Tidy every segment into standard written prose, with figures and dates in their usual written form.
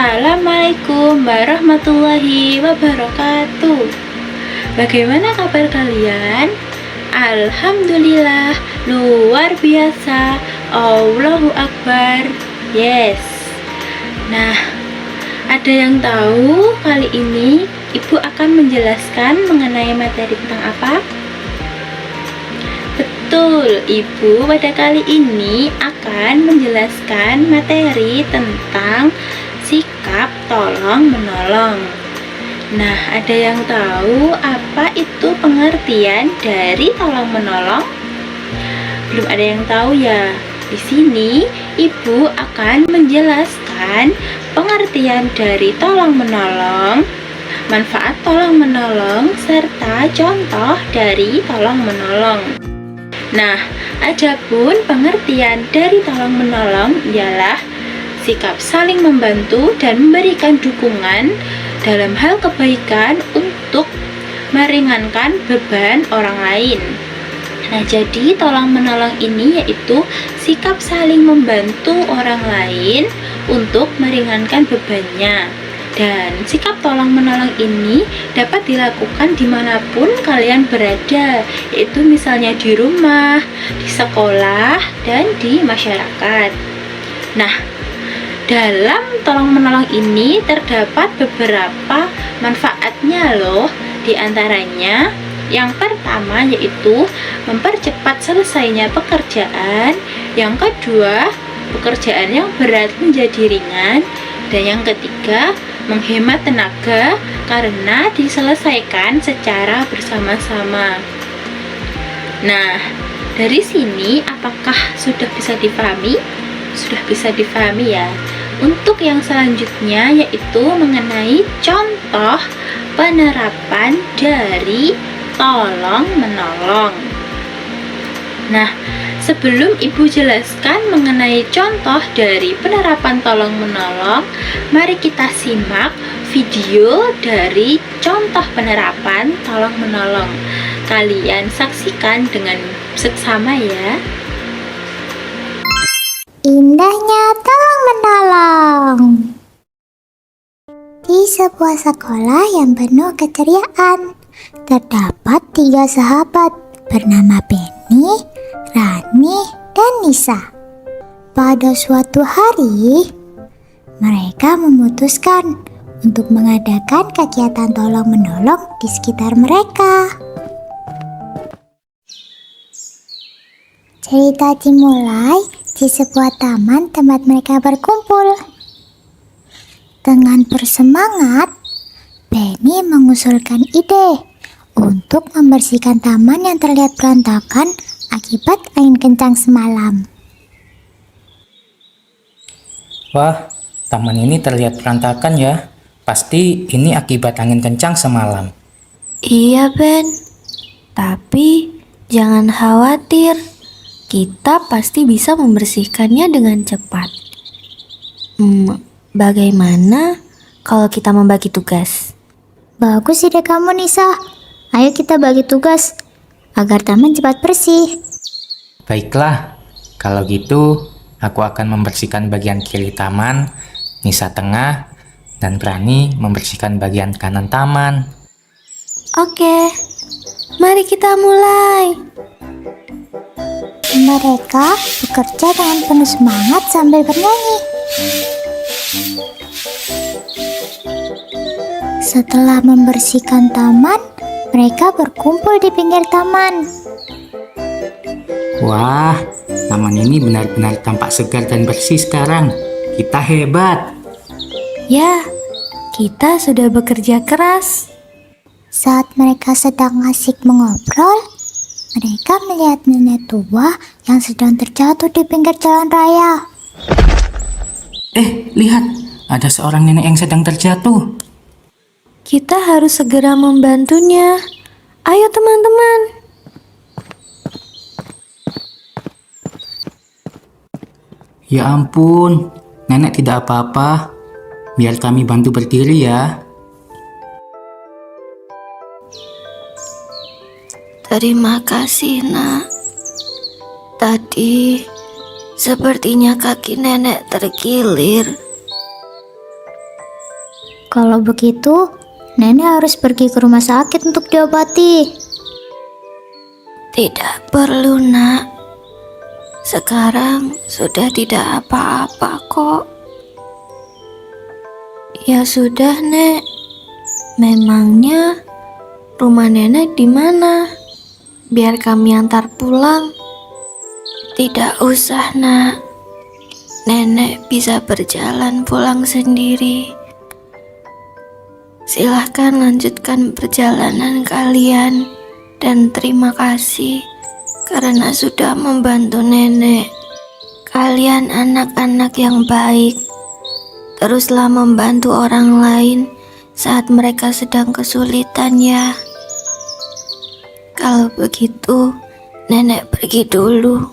Assalamualaikum warahmatullahi wabarakatuh. Bagaimana kabar kalian? Alhamdulillah, luar biasa. Allahu Akbar. Yes. Nah, ada yang tahu kali ini Ibu akan menjelaskan mengenai materi tentang apa? Betul, Ibu pada kali ini akan menjelaskan materi tentang sikap tolong-menolong. Nah, ada yang tahu apa itu pengertian dari tolong-menolong? Belum ada yang tahu ya? Di sini, Ibu akan menjelaskan pengertian dari tolong-menolong, manfaat tolong-menolong, serta contoh dari tolong-menolong. Nah, adapun pengertian dari tolong-menolong ialah sikap saling membantu dan memberikan dukungan dalam hal kebaikan untuk meringankan beban orang lain. Nah, jadi tolong-menolong ini yaitu sikap saling membantu orang lain untuk meringankan bebannya. Dan sikap tolong-menolong ini dapat dilakukan dimanapun kalian berada, yaitu misalnya di rumah, di sekolah, dan di masyarakat. Nah, dalam tolong-menolong ini terdapat beberapa manfaatnya loh. Di antaranya, yang pertama yaitu mempercepat selesainya pekerjaan. Yang kedua, pekerjaan yang berat menjadi ringan. Dan yang ketiga, menghemat tenaga karena diselesaikan secara bersama-sama. Nah, dari sini apakah sudah bisa dipahami? Sudah bisa dipahami ya. Untuk yang selanjutnya yaitu mengenai contoh penerapan dari tolong-menolong. Nah, sebelum Ibu jelaskan mengenai contoh dari penerapan tolong-menolong, mari kita simak video dari contoh penerapan tolong-menolong. Kalian saksikan dengan seksama ya. Indahnya tolong-menolong. Di sebuah sekolah yang penuh keceriaan, terdapat 3 sahabat bernama Penny, Rani, dan Nisa. Pada suatu hari, mereka memutuskan untuk mengadakan kegiatan tolong-menolong di sekitar mereka. Cerita dimulai di sebuah taman tempat mereka berkumpul. Dengan bersemangat, Penny mengusulkan ide untuk membersihkan taman yang terlihat berantakan akibat angin kencang semalam. Wah, taman ini terlihat berantakan ya. Pasti ini akibat angin kencang semalam. Iya, Ben. Tapi jangan khawatir. Kita pasti bisa membersihkannya dengan cepat. Bagaimana kalau kita membagi tugas? Bagus ide kamu, Nisa. Ayo kita bagi tugas agar taman cepat bersih. Baiklah, kalau gitu aku akan membersihkan bagian kiri taman, Nisa tengah, dan Rani membersihkan bagian kanan taman. Oke, mari kita mulai. Mereka bekerja dengan penuh semangat sambil bernyanyi. Setelah membersihkan taman, mereka berkumpul di pinggir taman. Wah, taman ini benar-benar tampak segar dan bersih sekarang. Kita hebat. Ya, kita sudah bekerja keras. Saat mereka sedang asik mengobrol, mereka melihat nenek tua yang sedang terjatuh di pinggir jalan raya. Lihat, ada seorang nenek yang sedang terjatuh. Kita harus segera membantunya. Ayo teman-teman. Ya ampun, nenek tidak apa-apa. Biar kami bantu berdiri ya. Terima kasih, Nak. Tadi sepertinya kaki nenek terkilir. Kalau begitu, nenek harus pergi ke rumah sakit untuk diobati. Tidak perlu, Nak. Sekarang sudah tidak apa-apa kok. Ya sudah, Nek. Memangnya rumah nenek di mana? Biar kami antar pulang. Tidak usah, Nak. Nenek bisa berjalan pulang sendiri. Silahkan lanjutkan perjalanan kalian. Dan terima kasih karena sudah membantu nenek. Kalian anak-anak yang baik. Teruslah membantu orang lain saat mereka sedang kesulitan ya. Kalau begitu, nenek pergi dulu.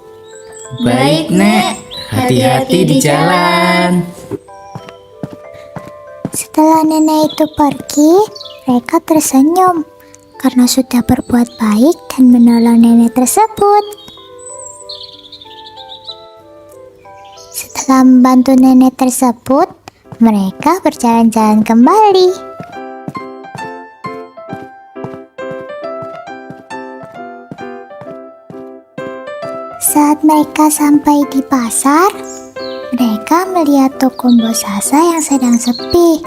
Baik, Nek. Hati-hati di jalan. Setelah nenek itu pergi, mereka tersenyum karena sudah berbuat baik dan menolong nenek tersebut. Setelah membantu nenek tersebut, mereka berjalan-jalan kembali. Saat mereka sampai di pasar, mereka melihat toko Mbok Sasa yang sedang sepi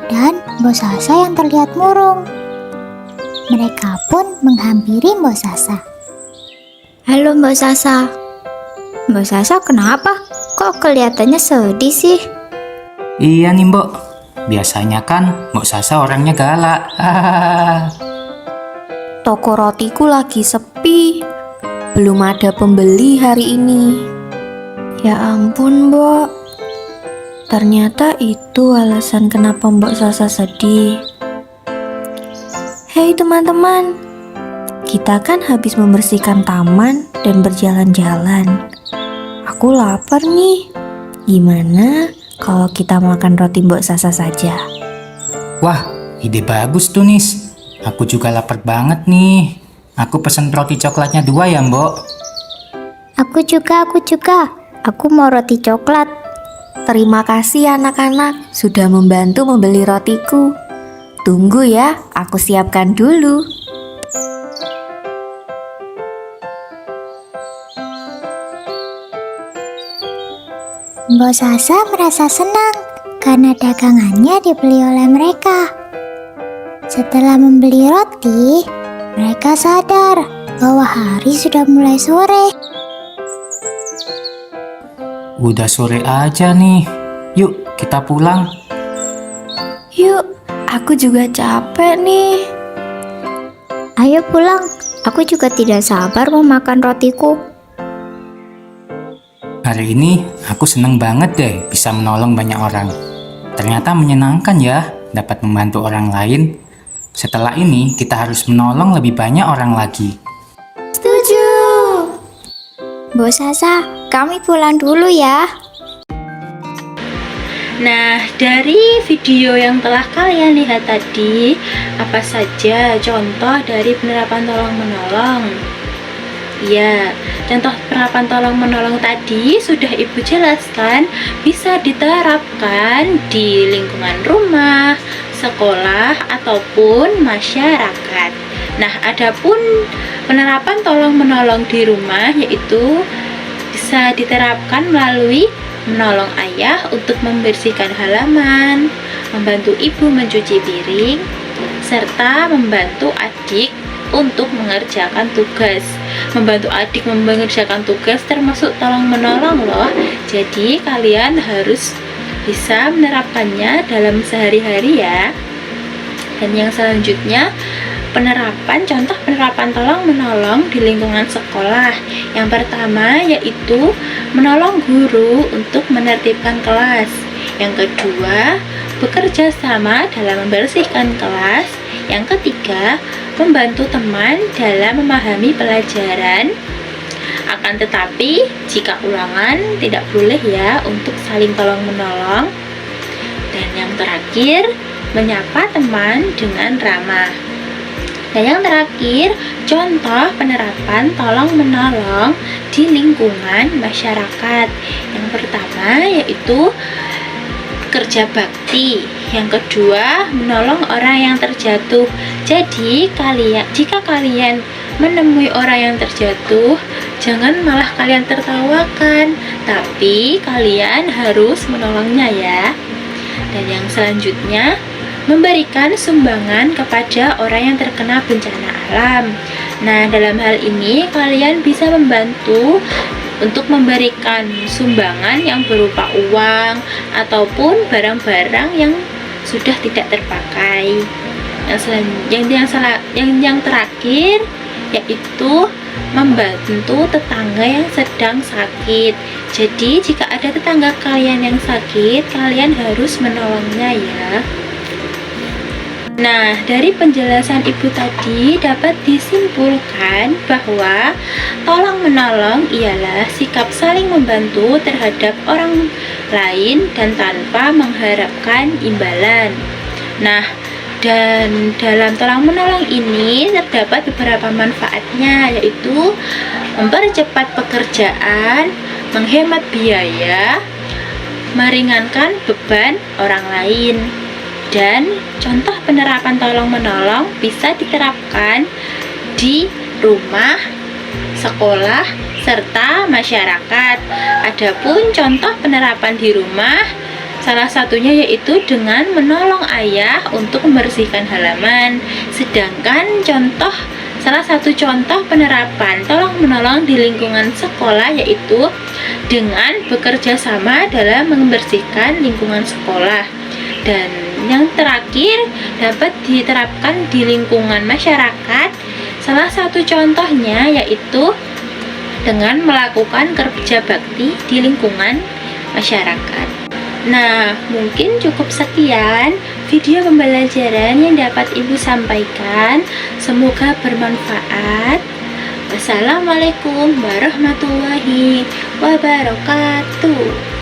dan Mbok Sasa yang terlihat murung. Mereka pun menghampiri Mbok Sasa. Halo Mbok Sasa. Mbok Sasa kenapa? Kok kelihatannya sedih sih? Iya nih, Mbok. Biasanya kan Mbok Sasa orangnya galak. Toko rotiku lagi sepi. Belum ada pembeli hari ini. Ya ampun, Mbok. Ternyata itu alasan kenapa Mbok Sasa sedih. Hei teman-teman, kita kan habis membersihkan taman dan berjalan-jalan. Aku lapar nih. Gimana kalau kita makan roti Mbok Sasa saja? Wah, ide bagus tuh, Nis. Aku juga lapar banget nih. Aku pesen roti coklatnya 2 ya, Mbok. Aku juga. Aku mau roti coklat. Terima kasih anak-anak sudah membantu membeli rotiku. Tunggu ya, aku siapkan dulu. Mbok Sasa merasa senang karena dagangannya dibeli oleh mereka. Setelah membeli roti, mereka sadar bahwa hari sudah mulai sore. Udah sore aja nih. Yuk, kita pulang. Yuk, aku juga capek nih. Ayo pulang, aku juga tidak sabar mau makan rotiku. Hari ini aku seneng banget deh bisa menolong banyak orang. Ternyata menyenangkan ya dapat membantu orang lain. Setelah ini kita harus menolong lebih banyak orang lagi. Setuju. Mbok Sasa, kami pulang dulu ya. Nah, dari video yang telah kalian lihat tadi, apa saja contoh dari penerapan tolong-menolong? Ya, contoh penerapan tolong-menolong tadi sudah Ibu jelaskan bisa diterapkan di lingkungan rumah, sekolah, ataupun masyarakat. Nah, adapun penerapan tolong-menolong di rumah yaitu bisa diterapkan melalui menolong ayah untuk membersihkan halaman, membantu ibu mencuci piring, serta membantu adik untuk mengerjakan tugas. Membantu adik mengerjakan tugas termasuk tolong-menolong loh. Jadi kalian harus bisa menerapkannya dalam sehari-hari ya. Dan yang selanjutnya, contoh penerapan tolong-menolong di lingkungan sekolah. Yang pertama yaitu menolong guru untuk menertibkan kelas. Yang kedua, bekerja sama dalam membersihkan kelas. Yang ketiga, membantu teman dalam memahami pelajaran. Akan tetapi, jika ulangan tidak boleh ya untuk saling tolong-menolong. Dan yang terakhir, menyapa teman dengan ramah. Dan yang terakhir, contoh penerapan tolong-menolong di lingkungan masyarakat. Yang pertama yaitu kerja bakti. Yang kedua, menolong orang yang terjatuh. Jadi, jika kalian menemui orang yang terjatuh, jangan malah kalian tertawakan, tapi kalian harus menolongnya ya. Dan yang selanjutnya, memberikan sumbangan kepada orang yang terkena bencana alam. Nah, dalam hal ini kalian bisa membantu untuk memberikan sumbangan yang berupa uang ataupun barang-barang yang sudah tidak terpakai. Yang terakhir yaitu membantu tetangga yang sedang sakit. Jadi jika ada tetangga kalian yang sakit, kalian harus menolongnya ya. Nah, dari penjelasan ibu tadi dapat disimpulkan bahwa tolong-menolong ialah sikap saling membantu terhadap orang lain dan tanpa mengharapkan imbalan. Nah, dan dalam tolong-menolong ini terdapat beberapa manfaatnya, yaitu mempercepat pekerjaan, menghemat biaya, meringankan beban orang lain. Dan contoh penerapan tolong-menolong bisa diterapkan di rumah, sekolah, serta masyarakat. Adapun contoh penerapan di rumah, salah satunya yaitu dengan menolong ayah untuk membersihkan halaman. Sedangkan salah satu contoh penerapan tolong-menolong di lingkungan sekolah yaitu dengan bekerja sama dalam membersihkan lingkungan sekolah. Dan yang terakhir dapat diterapkan di lingkungan masyarakat. Salah satu contohnya yaitu dengan melakukan kerja bakti di lingkungan masyarakat. Nah, mungkin cukup sekian video pembelajaran yang dapat Ibu sampaikan. Semoga bermanfaat. Wassalamualaikum warahmatullahi wabarakatuh.